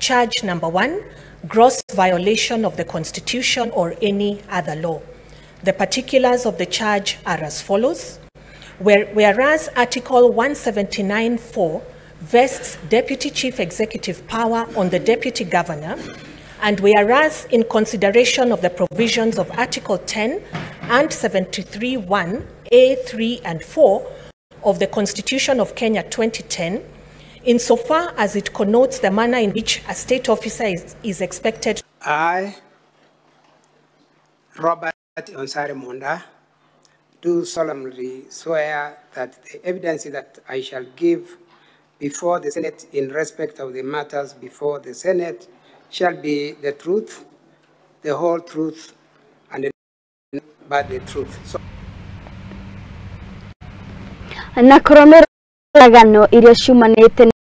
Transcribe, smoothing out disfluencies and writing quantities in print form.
Charge number 1, gross violation of the Constitution or any other law. The particulars of the charge are as follows. Whereas Article 179(4) vests Deputy Chief Executive power on the Deputy Governor, and whereas in consideration of the provisions of Article 10 and 73(1) A, 3 and 4 of the Constitution of Kenya 2010, insofar as it connotes the manner in which a state officer is expected. I, Robert Monda, do solemnly swear that the evidence that I shall give before the Senate in respect of the matters before the Senate shall be the truth, the whole truth, and nothing but the truth. So na koromera iria ciumanite